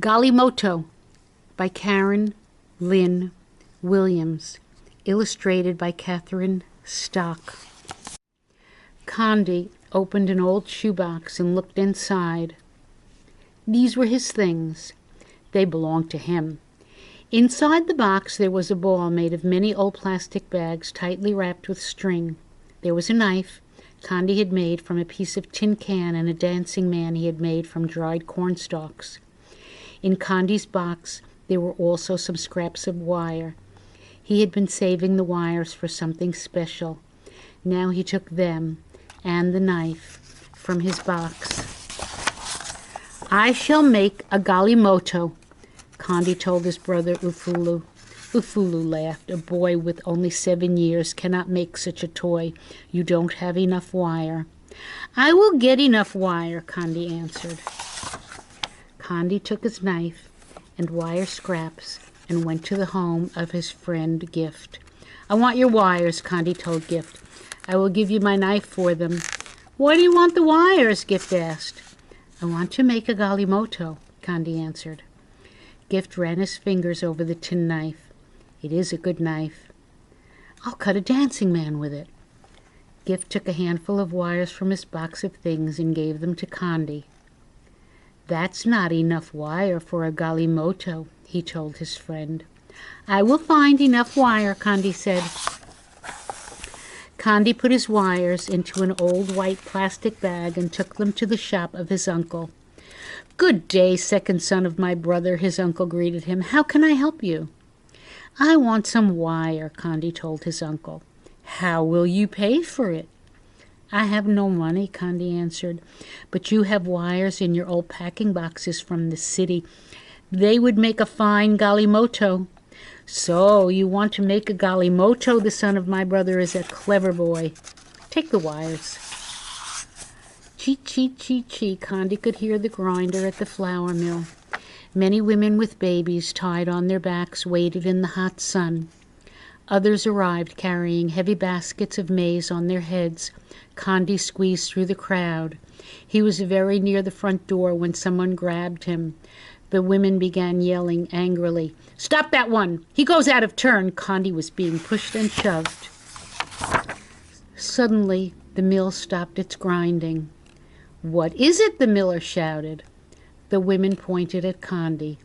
Galimoto by Karen Lynn Williams, illustrated by Catherine Stock. Condi opened an old shoebox and looked inside. These were his things. They belonged to him. Inside the box there was a ball made of many old plastic bags tightly wrapped with string. There was a knife Condi had made from a piece of tin can and a dancing man he had made from dried cornstalks. In Condi's box there were also some scraps of wire. He had been saving the wires for something special. Now he took them and the knife from his box. "I shall make a Galimoto," Condi told his brother Ufulu. Ufulu laughed. "A boy with only 7 years cannot make such a toy. You don't have enough wire." "I will get enough wire," Condi answered. Condi took his knife and wire scraps and went to the home of his friend Gift. "I want your wires," Condi told Gift. "I will give you my knife for them." "Why do you want the wires?" Gift asked. "I want to make a Galimoto," Condi answered. Gift ran his fingers over the tin knife. "It is a good knife. I'll cut a dancing man with it." Gift took a handful of wires from his box of things and gave them to Condi. "That's not enough wire for a Galimoto," he told his friend. "I will find enough wire," Condi said. Condi put his wires into an old white plastic bag and took them to the shop of his uncle. "Good day, second son of my brother," his uncle greeted him. "How can I help you?" "I want some wire," Condi told his uncle. "How will you pay for it?" "I have no money," Condi answered, "but you have wires in your old packing boxes from the city. They would make a fine Galimoto." "So you want to make a Galimoto? The son of my brother is a clever boy. Take the wires." Cheep, cheep, cheep, cheep. Condi could hear the grinder at the flour mill. Many women with babies tied on their backs waited in the hot sun. Others arrived carrying heavy baskets of maize on their heads. Condi squeezed through the crowd. He was very near the front door when someone grabbed him. The women began yelling angrily, "Stop that one! He goes out of turn!" Condi was being pushed and shoved. Suddenly, the mill stopped its grinding. "What is it?" the miller shouted. The women pointed at Condi.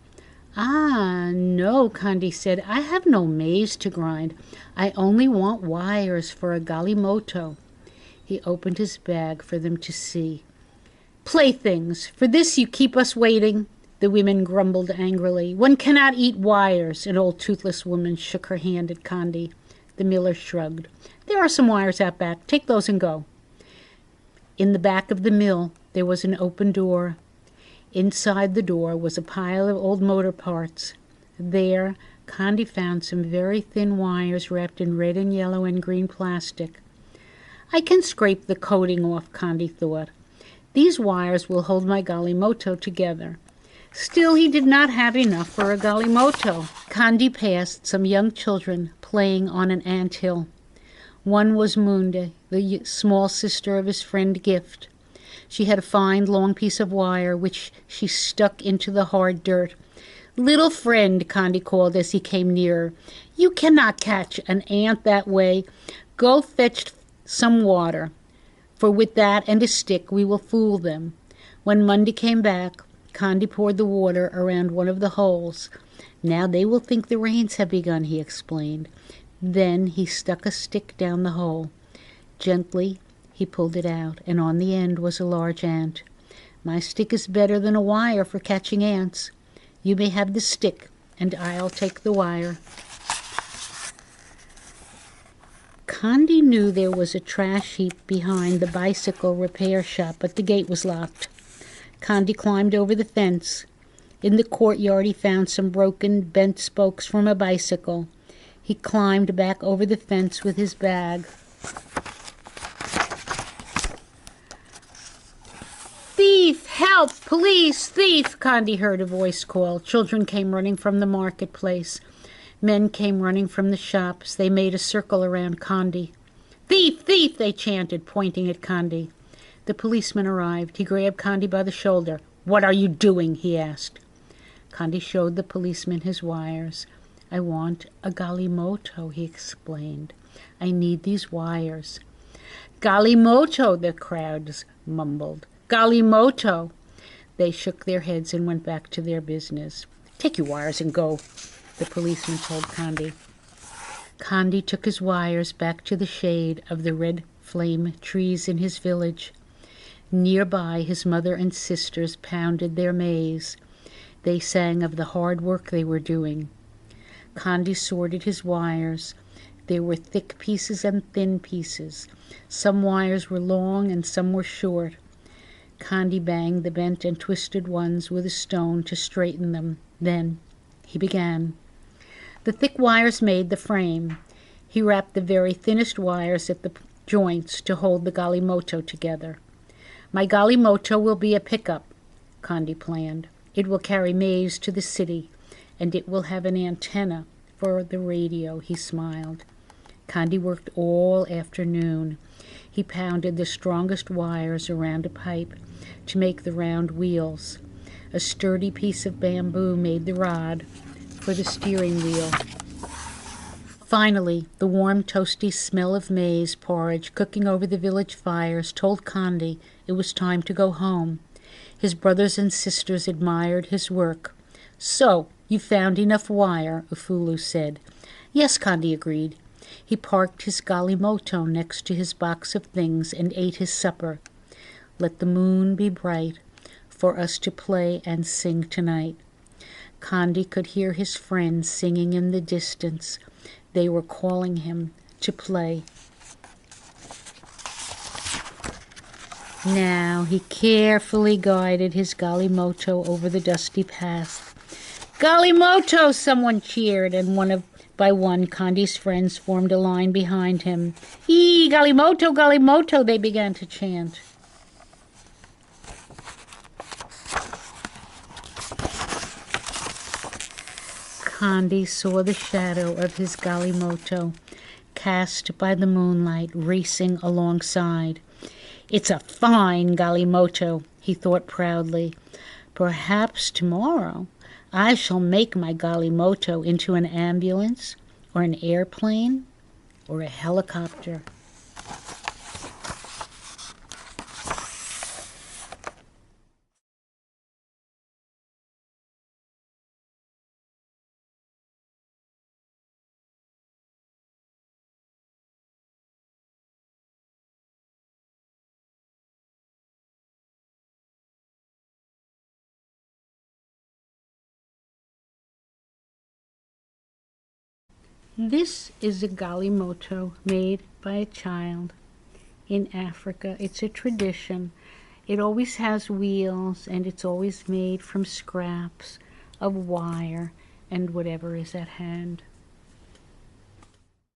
"Ah, no," Condi said. "I have no maize to grind. I only want wires for a Galimoto." He opened his bag for them to see. "Playthings! For this you keep us waiting!" The women grumbled angrily. "One cannot eat wires." An old toothless woman shook her hand at Condi. The miller shrugged. "There are some wires out back. Take those and go." In the back of the mill there was an open door. Inside the door was a pile of old motor parts. There, Condi found some very thin wires wrapped in red and yellow and green plastic. "I can scrape the coating off," Condi thought. "These wires will hold my Galimoto together." Still, he did not have enough for a Galimoto. Condi passed some young children playing on an anthill. One was Munda, the small sister of his friend Gift. She had a fine long piece of wire which she stuck into the hard dirt. "Little friend," Condi called as he came nearer, "you cannot catch an ant that way. Go fetch some water, for with that and a stick we will fool them." When Munda came back, Condi poured the water around one of the holes. "Now they will think the rains have begun," he explained. Then he stuck a stick down the hole. Gently he pulled it out, and on the end was a large ant. "My stick is better than a wire for catching ants. You may have the stick, and I'll take the wire." Condi knew there was a trash heap behind the bicycle repair shop, but the gate was locked. Condi climbed over the fence. In the courtyard he found some broken, bent spokes from a bicycle. He climbed back over the fence with his bag. "Thief! Help! Police! Thief!" Condi heard a voice call. Children came running from the marketplace. Men came running from the shops. They made a circle around Condi. "Thief! Thief!" they chanted, pointing at Condi. The policeman arrived. He grabbed Condi by the shoulder. "What are you doing?" he asked. Condi showed the policeman his wires. "I want a Galimoto," he explained. "I need these wires." "Galimoto," the crowds mumbled. "Galimoto." They shook their heads and went back to their business. "Take your wires and go," the policeman told Condi. Condi took his wires back to the shade of the red flame trees in his village. Nearby, his mother and sisters pounded their maize. They sang of the hard work they were doing. Condi sorted his wires. There were thick pieces and thin pieces. Some wires were long and some were short. Condi banged the bent and twisted ones with a stone to straighten them. Then he began. The thick wires made the frame. He wrapped the very thinnest wires at the joints to hold the Galimoto together. "My Galimoto will be a pickup," Condi planned. "It will carry maize to the city, and it will have an antenna for the radio," he smiled. Condi worked all afternoon. He pounded the strongest wires around a pipe to make the round wheels. A sturdy piece of bamboo made the rod for the steering wheel. Finally, the warm, toasty smell of maize porridge cooking over the village fires told Condi it was time to go home. His brothers and sisters admired his work. "So, you found enough wire," Ufulu said. "Yes," Condi agreed. He parked his Galimoto next to his box of things and ate his supper. "Let the moon be bright for us to play and sing tonight." Condi could hear his friends singing in the distance. They were calling him to play. Now he carefully guided his Galimoto over the dusty path. "Galimoto!" someone cheered, and one by one Condi's friends formed a line behind him. "Ee, Galimoto, Galimoto!" they began to chant. Condi saw the shadow of his Galimoto, cast by the moonlight, racing alongside. "It's a fine Galimoto," he thought proudly. "Perhaps tomorrow I shall make my Galimoto into an ambulance, or an airplane, or a helicopter." This is a Galimoto made by a child in Africa. It's a tradition. It always has wheels, and it's always made from scraps of wire and whatever is at hand.